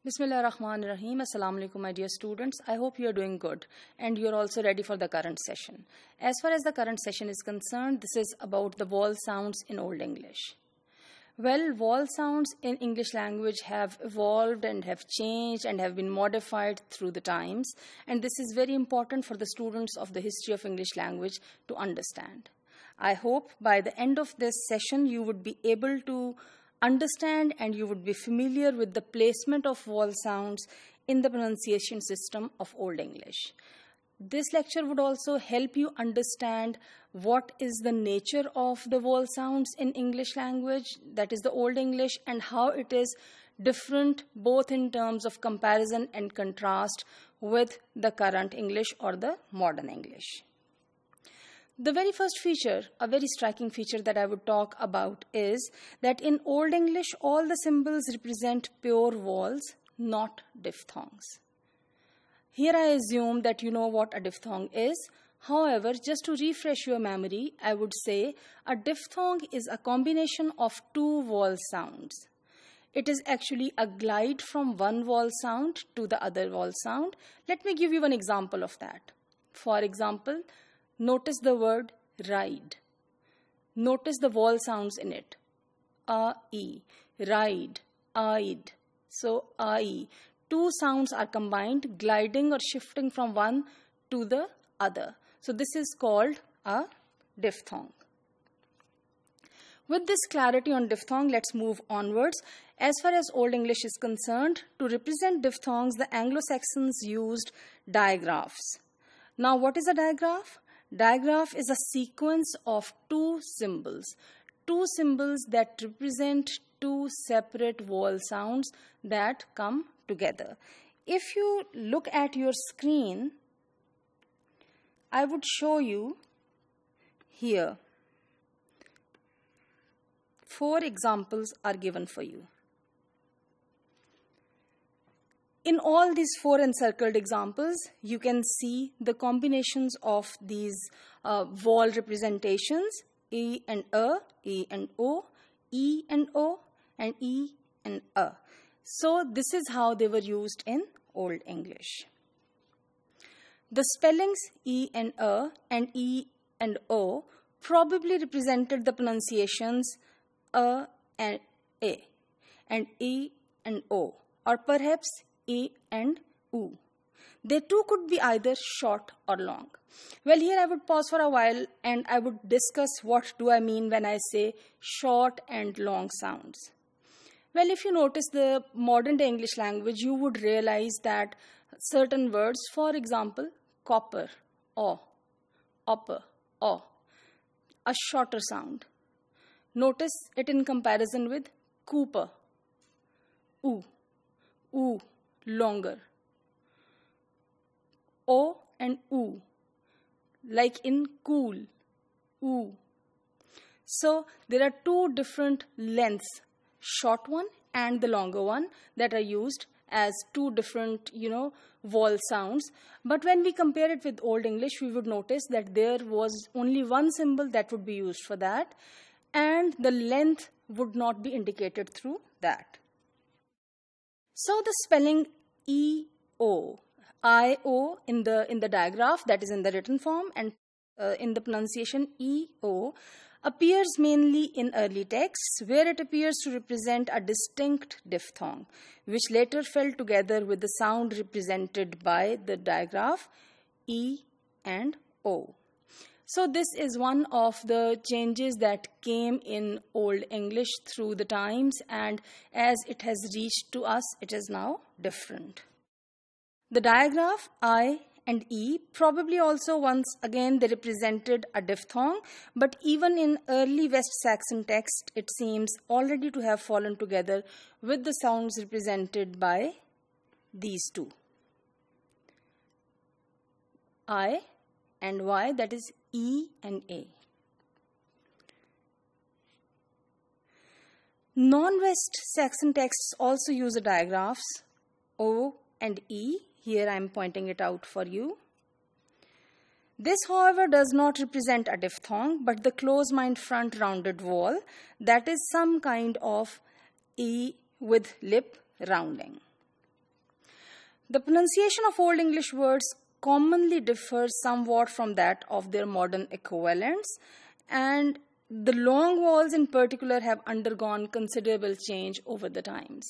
Bismillah ar-Rahman ar-Rahim. Assalamu alaikum, my dear students. I hope you are doing good and you are also ready for the current session. As far as the current session is concerned, this is about the vowel sounds in Old English. Well, vowel sounds in English language have evolved and have changed and have been modified through the times, and this is very important for the students of the history of English language to understand. I hope by the end of this session you would be able to understand and you would be familiar with the placement of vowel sounds in the pronunciation system of Old English. This lecture would also help you understand what is the nature of the vowel sounds in English language, that is the Old English, and how it is different both in terms of comparison and contrast with the current English or the modern English. The very first feature, a very striking feature that I would talk about is that in Old English, all the symbols represent pure vowels, not diphthongs. Here I assume that you know what a diphthong is. However, just to refresh your memory, I would say a diphthong is a combination of two vowel sounds. It is actually a glide from one vowel sound to the other vowel sound. Let me give you an example of that. For example, notice the word ride. Notice the vowel sounds in it. A-E, ride, aid. So, A-E. Two sounds are combined, gliding or shifting from one to the other. So, this is called a diphthong. With this clarity on diphthong, let's move onwards. As far as Old English is concerned, to represent diphthongs, the Anglo-Saxons used diagraphs. Now, what is a diagraph? Diagraph is a sequence of two symbols that represent two separate vowel sounds that come together. If you look at your screen, I would show you here. 4 examples are given for you. In all these 4 encircled examples, you can see the combinations of these vowel representations, E and A, E and O, E and O, and E and A. So this is how they were used in Old English. The spellings E and A and E and O probably represented the pronunciations A and A, and E and O, or perhaps E and U. They too could be either short or long. Well, here I would pause for a while and I would discuss what do I mean when I say short and long sounds. Well, if you notice the modern day English language, you would realize that certain words, for example, copper, O, opper, O, a shorter sound. Notice it in comparison with cooper, U, U, longer. O and U, like in cool, U. So there are two different lengths, short one and the longer one, that are used as two different, vowel sounds. But when we compare it with Old English, we would notice that there was only one symbol that would be used for that, and the length would not be indicated through that. So the spelling E-O, I-O in the diagraph, that is in the written form, and in the pronunciation E-O, appears mainly in early texts where it appears to represent a distinct diphthong, which later fell together with the sound represented by the diagraph E and O. So this is one of the changes that came in Old English through the times, and as it has reached to us, it is now different. The diagraph I and E probably also once again they represented a diphthong, but even in early West Saxon text, it seems already to have fallen together with the sounds represented by these two. I and Y, that is E and A. Non-West Saxon texts also use the diagraphs O and E. Here I am pointing it out for you. This, however, does not represent a diphthong, but the close-mind front rounded vowel, that is some kind of E with lip rounding. The pronunciation of Old English words commonly differs somewhat from that of their modern equivalents, and the long vowels in particular have undergone considerable change over the times.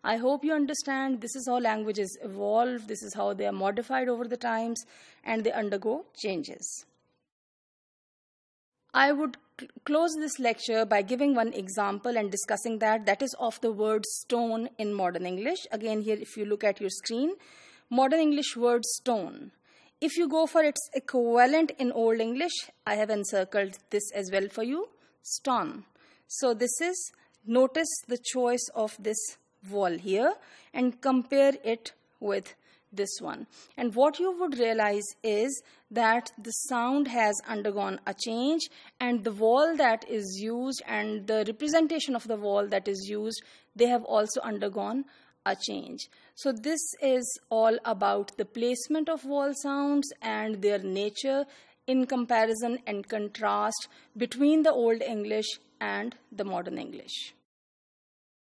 I hope you understand this is how languages evolve, this is how they are modified over the times, and they undergo changes. I would close this lecture by giving one example and discussing that is of the word stone in modern English. Again, here if you look at your screen, modern English word stone. If you go for its equivalent in Old English, I have encircled this as well for you, stone. So this is, notice the choice of this vowel here and compare it with this one. And what you would realize is that the sound has undergone a change, and the vowel that is used and the representation of the vowel that is used, they have also undergone a change. So this is all about the placement of vowel sounds and their nature in comparison and contrast between the Old English and the modern English.